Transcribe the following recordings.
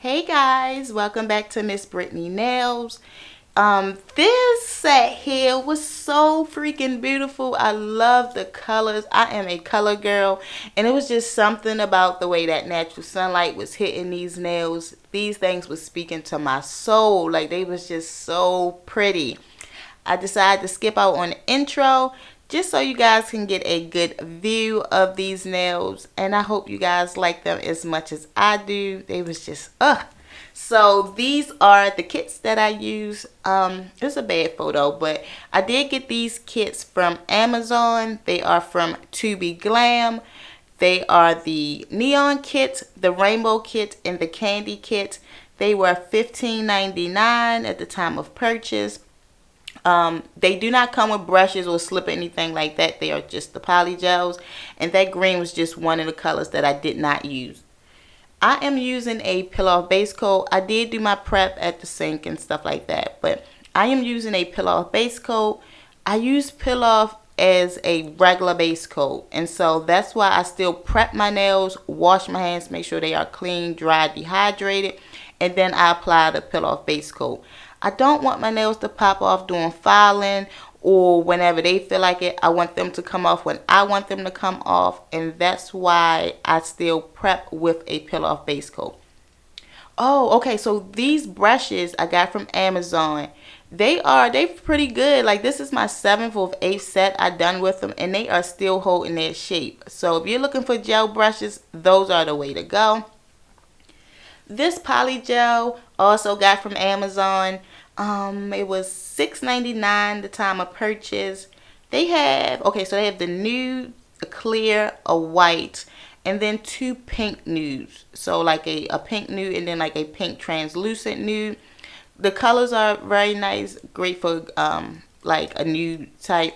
Hey guys, welcome back to Miss Brittany Nails. This set here was so freaking beautiful. I love the colors. I am a color girl, and it was just something about the way that natural sunlight was hitting these nails. These things was speaking to my soul. Like, they was just so pretty. I decided to skip out on the intro just so you guys can get a good view of these nails, and I hope you guys like them as much as I do. They was just so these are the kits that I use. It's a bad photo, but I did get these kits from Amazon. They are from TobeGlam. They are the neon kit, the rainbow kit, and the candy kit. They were $15.99 at the time of purchase. They do not come with brushes or slip or anything like that. They are just the polygels, and that green was just one of the colors that I did not use. I am using a peel-off base coat. I did do my prep at the sink and stuff like that, but I am using a peel-off base coat. I use peel-off as a regular base coat, and so that's why I still prep my nails, wash my hands, make sure they are clean, dry, dehydrated, and then I apply the peel-off base coat. I don't want my nails to pop off during filing or whenever they feel like it. I want them to come off when I want them to come off, and that's why I still prep with a peel-off base coat. Oh, okay, so these brushes I got from Amazon. They pretty good. Like, this is my 7th or 8th set I done with them, and they are still holding their shape. So if you're looking for gel brushes, those are the way to go. This polygel also got from Amazon. It was $6.99 the time of purchase. They have the nude, a clear, a white, and then two pink nudes. So like a pink nude and then like a pink translucent nude. The colors are very nice, great for like a nude type.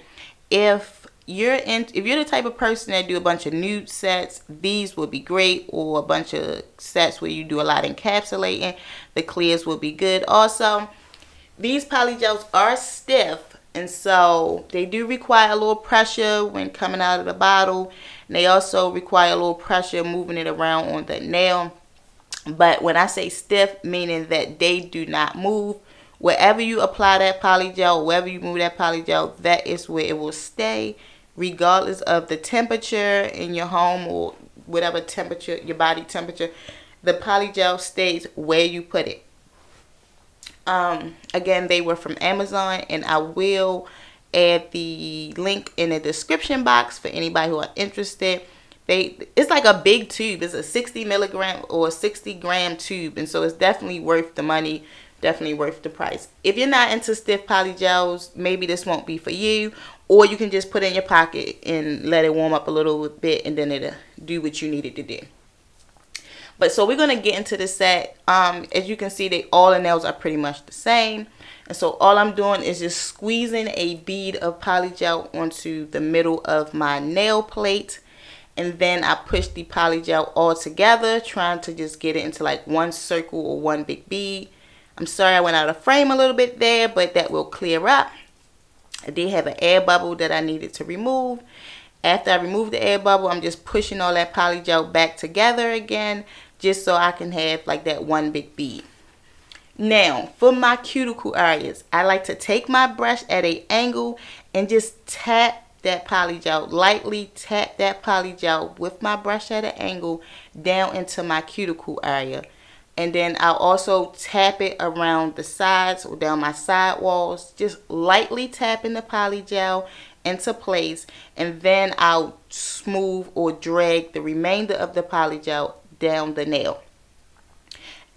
If you're the type of person that do a bunch of nude sets, these would be great. Or a bunch of sets where you do a lot of encapsulating, the clears will be good. Also, these polygels are stiff, and so they do require a little pressure when coming out of the bottle. And they also require a little pressure moving it around on the nail. But when I say stiff, meaning that they do not move. Wherever you apply that polygel, wherever you move that polygel, that is where it will stay, regardless of the temperature in your home or whatever temperature, your body temperature. The polygel stays where you put it. Again, they were from Amazon, and I will add the link in the description box for anybody who are interested. It's like a big tube. It's a 60 milligram or 60 gram tube, and so it's definitely worth the money, definitely worth the price. If you're not into stiff polygels, maybe this won't be for you, or you can just put it in your pocket and let it warm up a little bit, and then it'll do what you need it to do. But so we're going to get into the set. As you can see, all the nails are pretty much the same. And so all I'm doing is just squeezing a bead of polygel onto the middle of my nail plate. And then I push the polygel all together, trying to just get it into like one circle or one big bead. I'm sorry I went out of frame a little bit there, but that will clear up. I did have an air bubble that I needed to remove. After I remove the air bubble, I'm just pushing all that polygel back together again, just so I can have like that one big bead. Now, for my cuticle areas, I like to take my brush at an angle and just tap that polygel, lightly tap that polygel with my brush at an angle down into my cuticle area. And then I'll also tap it around the sides or down my side walls, just lightly tapping the polygel into place. And then I'll smooth or drag the remainder of the polygel down the nail.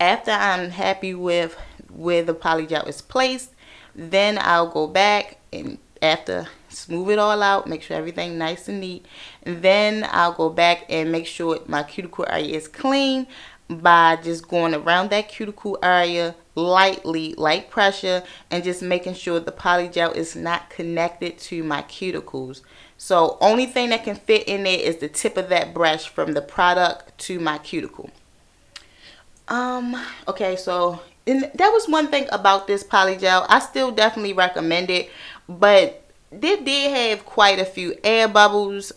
After I'm happy with where the polygel is placed, then I'll go back and after smooth it all out, make sure everything nice and neat, and then I'll go back and make sure my cuticle area is clean by just going around that cuticle area lightly, light pressure, and just making sure the polygel is not connected to my cuticles. So only thing that can fit in there is the tip of that brush from the product to my cuticle. Okay, so that was one thing about this polygel. I still definitely recommend it, but they did have quite a few air bubbles.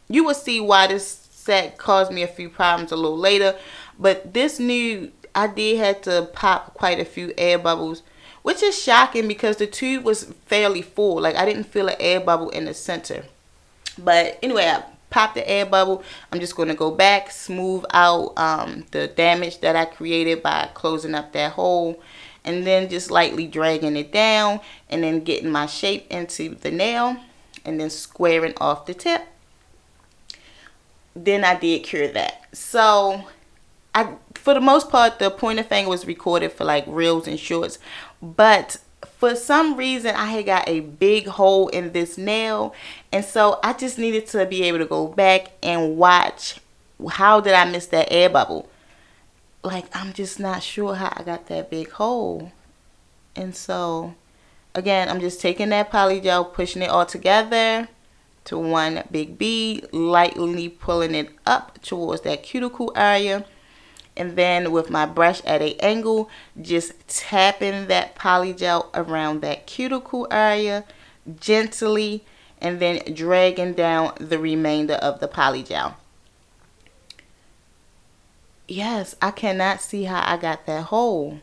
You will see why this set caused me a few problems a little later, but this new I did have to pop quite a few air bubbles, which is shocking because the tube was fairly full. Like, I didn't feel an air bubble in the center. But anyway, I popped the air bubble. I'm just going to go back, smooth out the damage that I created by closing up that hole, and then just lightly dragging it down, and then getting my shape into the nail, and then squaring off the tip. Then I did cure that. So for the most part, the pointer finger was recorded for like reels and shorts, but for some reason I had got a big hole in this nail, and so I just needed to be able to go back and watch, how did I miss that air bubble? Like, I'm just not sure how I got that big hole. And so again, I'm just taking that polygel, pushing it all together to one big bead, lightly pulling it up towards that cuticle area, and then with my brush at an angle, just tapping that polygel around that cuticle area gently, and then dragging down the remainder of the polygel. Yes, I cannot see how I got that hole.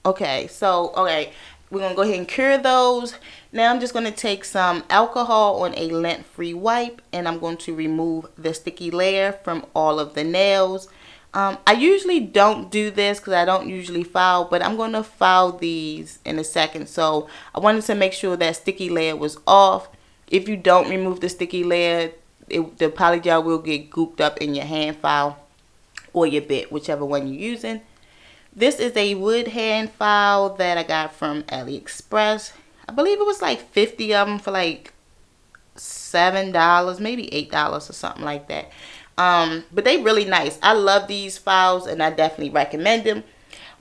Okay, we're going to go ahead and cure those. Now I'm just going to take some alcohol on a lint-free wipe, and I'm going to remove the sticky layer from all of the nails. I usually don't do this because I don't usually file, but I'm going to file these in a second. So I wanted to make sure that sticky layer was off. If you don't remove the sticky layer, the polygel will get gooped up in your hand file or your bit, whichever one you're using. This is a wood hand file that I got from AliExpress. I believe it was like 50 of them for like $7, maybe $8 or something like that. But they really nice. I love these files and I definitely recommend them.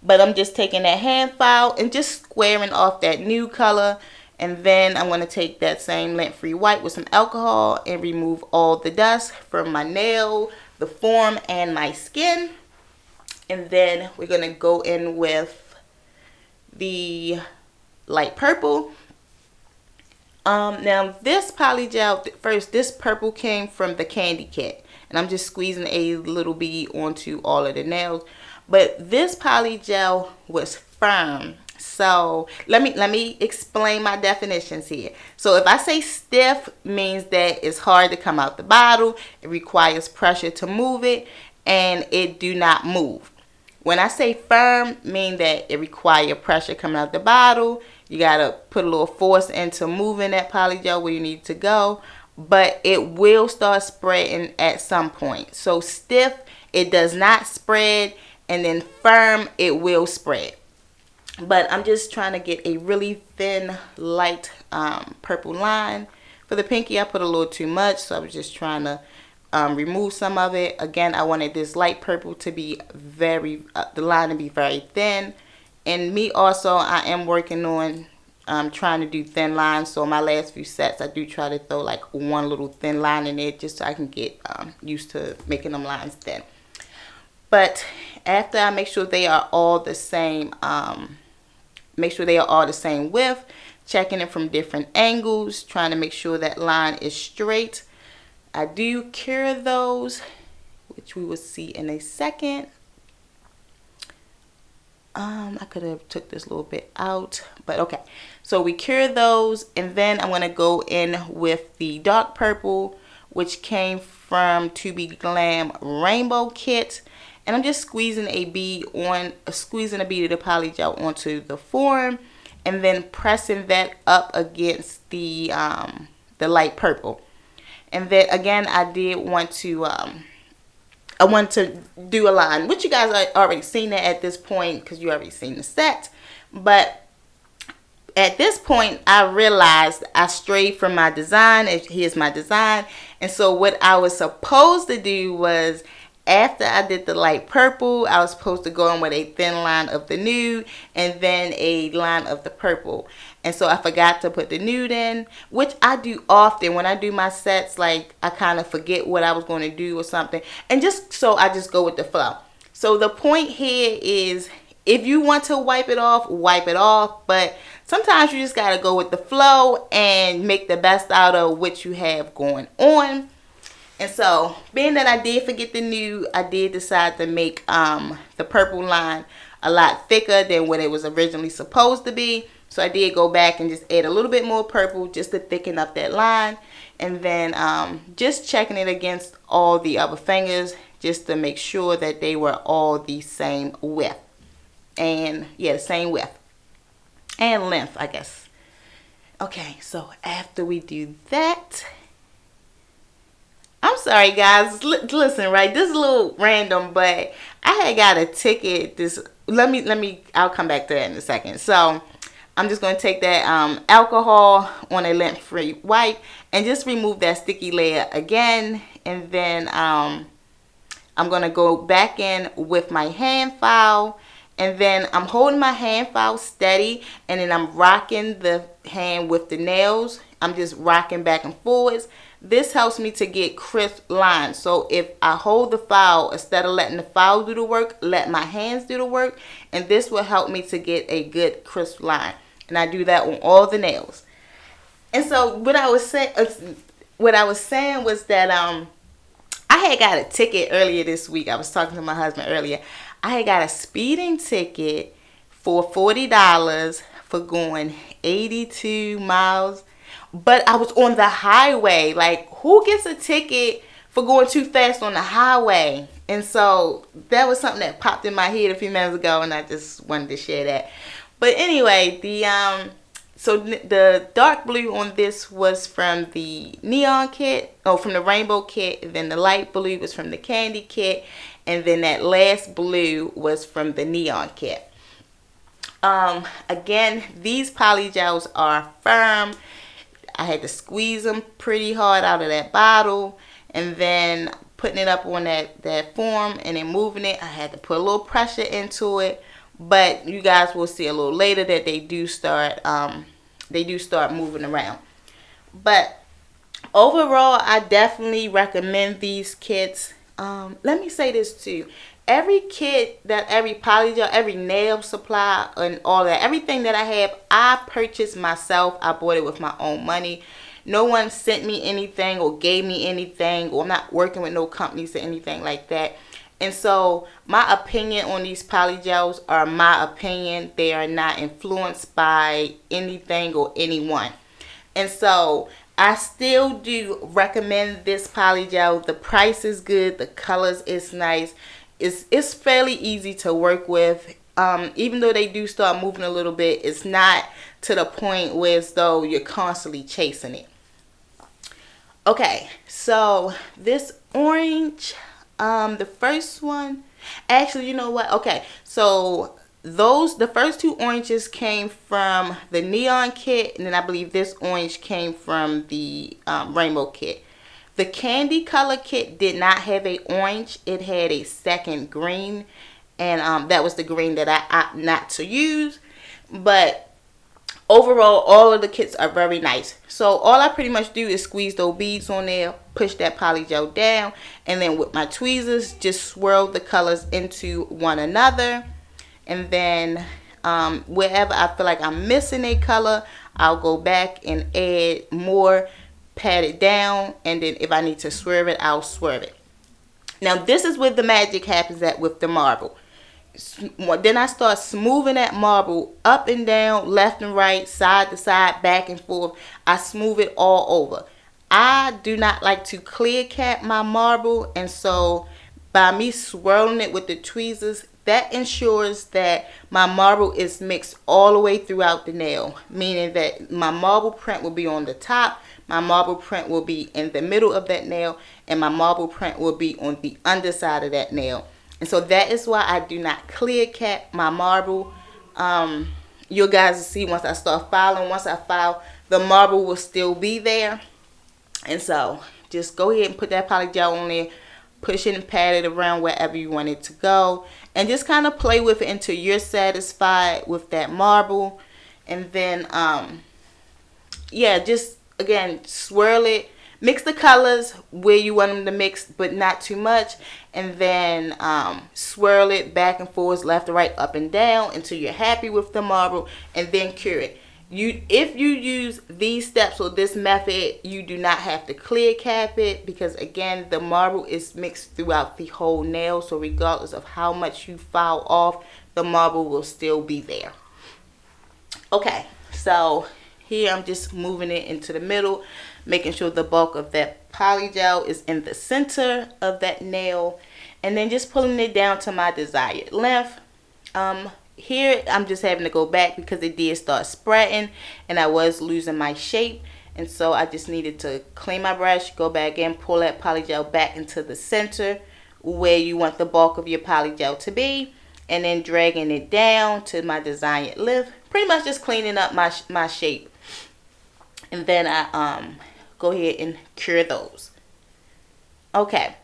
But I'm just taking that hand file and just squaring off that new color. And then I'm going to take that same lint-free wipe with some alcohol and remove all the dust from my nail, the form, and my skin. And then we're going to go in with the light purple. Now this polygel, first, this purple came from the candy kit. And I'm just squeezing a little bead onto all of the nails. But this polygel was firm. So let me explain my definitions here. So if I say stiff, means that it's hard to come out the bottle. It requires pressure to move it, and it do not move. When I say firm, mean that it requires pressure coming out the bottle. You gotta put a little force into moving that polygel where you need to go. But it will start spreading at some point. So stiff, it does not spread, and then firm, it will spread. But I'm just trying to get a really thin, light purple line. For the pinky, I put a little too much, so I was just trying to remove some of it. Again, I wanted this light purple to be the line to be very thin. And me also, I am working on trying to do thin lines. So my last few sets, I do try to throw like one little thin line in it just so I can get used to making them lines thin. But after I make sure they are all the same, width, checking it from different angles, trying to make sure that line is straight. I do cure those, which we will see in a second. I could have took this little bit out, but okay. So we cure those, and then I'm going to go in with the dark purple, which came from TobeGlam Rainbow Kit. And I'm just squeezing a bead of the polygel onto the form, and then pressing that up against the light purple. And then again, I did want to I want to do a line, which you guys are already seen that at this point because you already seen the set. But at this point, I realized I strayed from my design. Here's my design. And so what I was supposed to do was, after I did the light purple, I was supposed to go in with a thin line of the nude and then a line of the purple. And so I forgot to put the nude in, which I do often when I do my sets. Like, I kind of forget what I was going to do or something. And just so I just go with the flow. So the point here is, if you want to wipe it off, wipe it off. But sometimes you just got to go with the flow and make the best out of what you have going on. And so, being that I did forget the nude, I did decide to make the purple line a lot thicker than what it was originally supposed to be. So I did go back and just add a little bit more purple just to thicken up that line. And then just checking it against all the other fingers just to make sure that they were all the same width. And yeah, the same width and length, I guess. Okay, so after we do that, I'm sorry guys, listen, right, this is a little random, but I had got a ticket I'll come back to that in a second. So I'm just going to take that alcohol on a lint-free wipe and just remove that sticky layer again. And then I'm going to go back in with my hand file. And then I'm holding my hand file steady. And then I'm rocking the hand with the nails. I'm just rocking back and forwards. This helps me to get crisp lines. So if I hold the file, instead of letting the file do the work, let my hands do the work. And this will help me to get a good crisp line. And I do that on all the nails. And so what I was saying was that I had got a ticket earlier this week. I was talking to my husband earlier. I had got a speeding ticket for $40 for going 82 miles. But I was on the highway. Like, who gets a ticket for going too fast on the highway? And so that was something that popped in my head a few minutes ago, and I just wanted to share that. But anyway, the dark blue on this was from the neon kit, from the rainbow kit. And then the light blue was from the candy kit, and then that last blue was from the neon kit. Again, these polygels are firm. I had to squeeze them pretty hard out of that bottle, and then putting it up on that form and then moving it, I had to put a little pressure into it. But you guys will see a little later that they do start moving around. But overall, I definitely recommend these kits. Let me say this too. Every kit, every polygel, every nail supply and all that, everything that I have, I purchased myself. I bought it with my own money. No one sent me anything or gave me anything, or I'm not working with no companies or anything like that. And so my opinion on these polygels are my opinion. They are not influenced by anything or anyone. And so I still do recommend this polygel. The price is good. The colors is nice. It's fairly easy to work with. Even though they do start moving a little bit, it's not to the point where as though you're constantly chasing it. Okay, so this orange, the first one, actually, you know what? Okay, so the first two oranges came from the neon kit, and then I believe this orange came from the rainbow kit. The candy color kit did not have a orange. It had a second green, and that was the green that I opt not to use. But overall, all of the kits are very nice. So all I pretty much do is squeeze those beads on there, push that polygel down, and then with my tweezers, just swirl the colors into one another. And then wherever I feel like I'm missing a color, I'll go back and add more, pat it down, and then if I need to swerve it, I'll swerve it. Now this is where the magic happens with the marble. Then I start smoothing that marble up and down, left and right, side to side, back and forth. I smooth it all over. I do not like to clear cap my marble, and so by me swirling it with the tweezers, that ensures that my marble is mixed all the way throughout the nail, meaning that my marble print will be on the top, my marble print will be in the middle of that nail, and my marble print will be on the underside of that nail. And so that is why I do not clear cap my marble. You guys will see once I start filing, once I file, the marble will still be there. And so just go ahead and put that polygel on there, push it and pat it around wherever you want it to go, and just kind of play with it until you're satisfied with that marble. And then yeah, just again swirl it, mix the colors where you want them to mix, but not too much, and then swirl it back and forth, left and right, up and down, until you're happy with the marble, and then cure it. if you use these steps or this method, you do not have to clear cap it, because again, the marble is mixed throughout the whole nail, so regardless of how much you file off, the marble will still be there. Okay, so here I'm just moving it into the middle, making sure the bulk of that polygel is in the center of that nail, and then just pulling it down to my desired length. Here I'm just having to go back because it did start spreading and I was losing my shape, and so I just needed to clean my brush, go back in, pull that polygel back into the center where you want the bulk of your polygel to be, and then dragging it down to my desired length, pretty much just cleaning up my shape. And then I go ahead and cure those. Okay,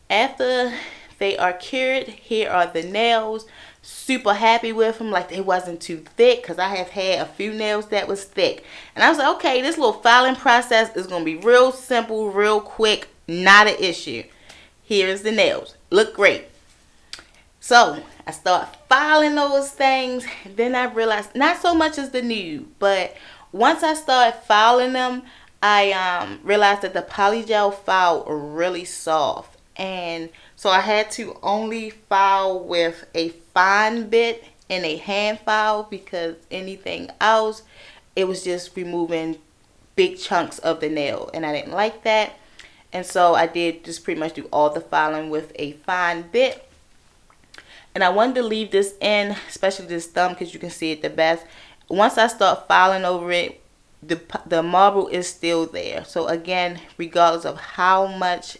after they are cured, here are the nails. Super happy with them, like they wasn't too thick, because I have had a few nails that was thick, and I was like, okay, this little filing process is gonna be real simple, real quick, not an issue. Here's the nails, look great. So I start filing those things, and then I realized not so much as the nude, but once I started filing them, I realized that the polygel file really soft, and so I had to only file with a fine bit and a hand file, because anything else, it was just removing big chunks of the nail, and I didn't like that. And so I did just pretty much do all the filing with a fine bit. And I wanted to leave this in, especially this thumb, because you can see it the best. Once I start filing over it, the marble is still there. So again, regardless of how much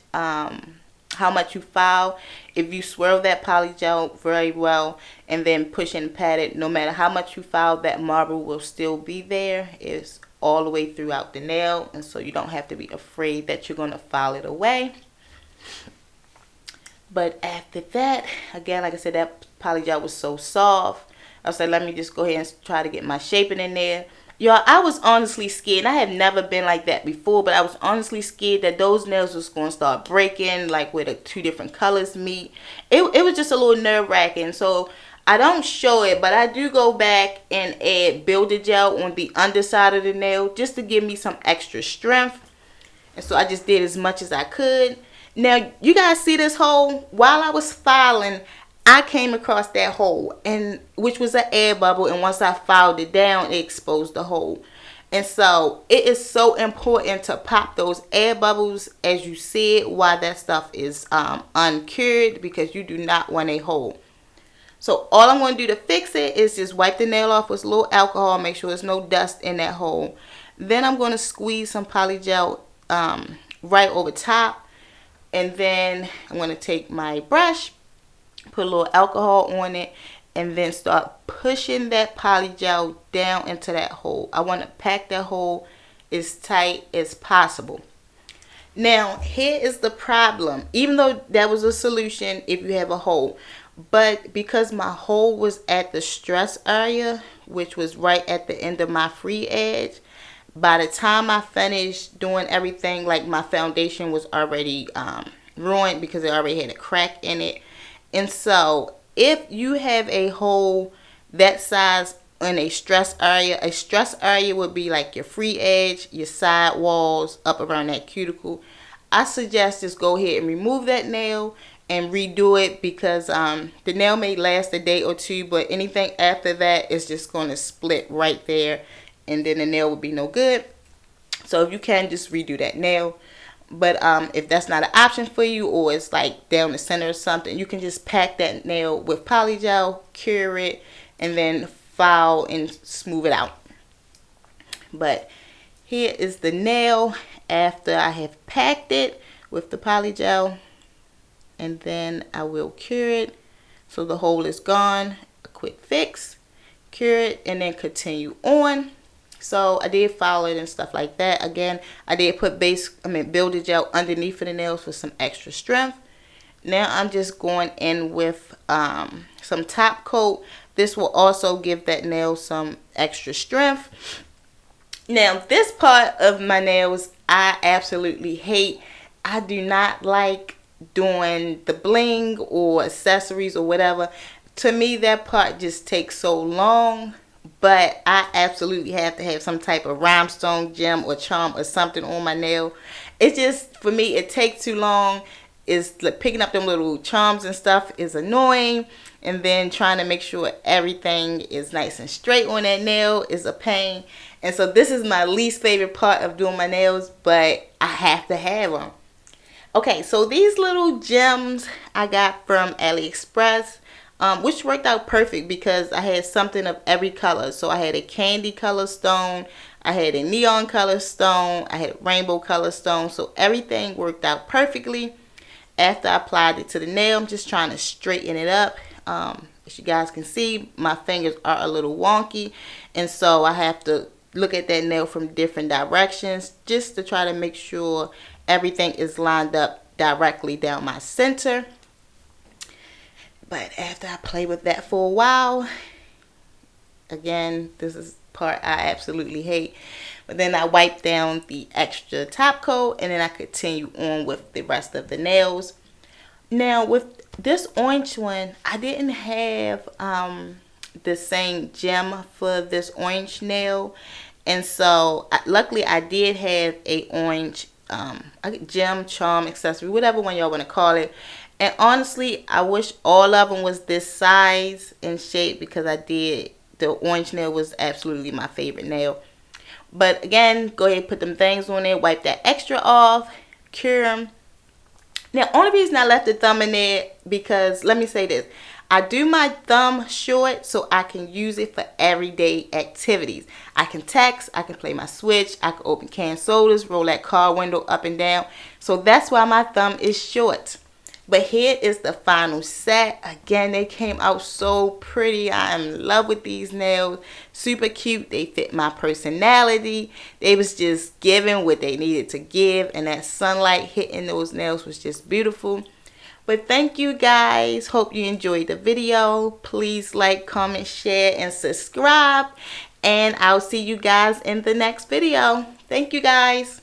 you file, if you swirl that polygel very well and then push and pat it, no matter how much you file, that marble will still be there. It's all the way throughout the nail, and so you don't have to be afraid that you're going to file it away. But after that, again, like I said, that polygel was so soft, I was like, let me just go ahead and try to get my shaping in there. Y'all, I was honestly scared. I had never been like that before, but I was honestly scared that those nails was going to start breaking, like where the two different colors meet. It was just a little nerve-wracking. So I don't show it, but I do go back and add Builder Gel on the underside of the nail just to give me some extra strength. And so I just did as much as I could. Now, you guys see this hole? While I was filing, I came across that hole, and which was an air bubble, and once I filed it down, it exposed the hole. And so it is so important to pop those air bubbles as you see it while that stuff is uncured, because you do not want a hole. So all I'm going to do to fix it is just wipe the nail off with a little alcohol, make sure there's no dust in that hole. Then I'm going to squeeze some polygel right over top, and then I'm going to take my brush, put a little alcohol on it, and then start pushing that polygel down into that hole. I want to pack that hole as tight as possible. Now, here is the problem. Even though that was a solution if you have a hole, but because my hole was at the stress area, which was right at the end of my free edge, by the time I finished doing everything, like my foundation was already ruined because it already had a crack in it. And so if you have a hole that size in a stress area would be like your free edge, your side walls, up around that cuticle. I suggest just go ahead and remove that nail and redo it, because the nail may last a day or two, but anything after that is just going to split right there, and then the nail would be no good. So if you can, just redo that nail. But if that's not an option for you, or it's like down the center or something, you can just pack that nail with polygel, cure it, and then file and smooth it out. But here is the nail after I have packed it with the polygel, and then I will cure it so the hole is gone. A quick fix, cure it, and then continue on. So I did file it and stuff like that. Again, I did put Builder Gel underneath of the nails for some extra strength. Now I'm just going in with some top coat. This will also give that nail some extra strength. Now this part of my nails I absolutely hate. I do not like doing the bling or accessories or whatever. To me, that part just takes so long. but I absolutely have to have some type of rhinestone gem or charm or something on my nail. It's just, for me, it takes too long. It's like picking up them little charms and stuff is annoying, and then trying to make sure everything is nice and straight on that nail is a pain. And so this is my least favorite part of doing my nails, but I have to have them. Okay, so these little gems I got from AliExpress, which worked out perfect because I had something of every color. So I had a candy color stone, I had a neon color stone, I had a rainbow color stone. So everything worked out perfectly. After I applied it to the nail, I'm just trying to straighten it up. As you guys can see, my fingers are a little wonky, and so I have to look at that nail from different directions just to try to make sure everything is lined up directly down my center. But after I play with that for a while, again, this is part I absolutely hate. But then I wipe down the extra top coat, and then I continue on with the rest of the nails. Now with this orange one, I didn't have the same gem for this orange nail, and so luckily I did have a orange gem, charm, accessory, whatever one y'all want to call it. And honestly, I wish all of them was this size and shape, because the orange nail was absolutely my favorite nail. But again, go ahead and put them things on there, wipe that extra off, cure them. Now, only reason I left the thumb in there, because let me say this, I do my thumb short so I can use it for everyday activities. I can text, I can play my Switch, I can open canned sodas, roll that car window up and down. So that's why my thumb is short. But here is the final set. Again, they came out so pretty. I am in love with these nails. Super cute. They fit my personality. They was just giving what they needed to give. And that sunlight hitting those nails was just beautiful. But thank you guys. Hope you enjoyed the video. Please like, comment, share, and subscribe. And I'll see you guys in the next video. Thank you guys.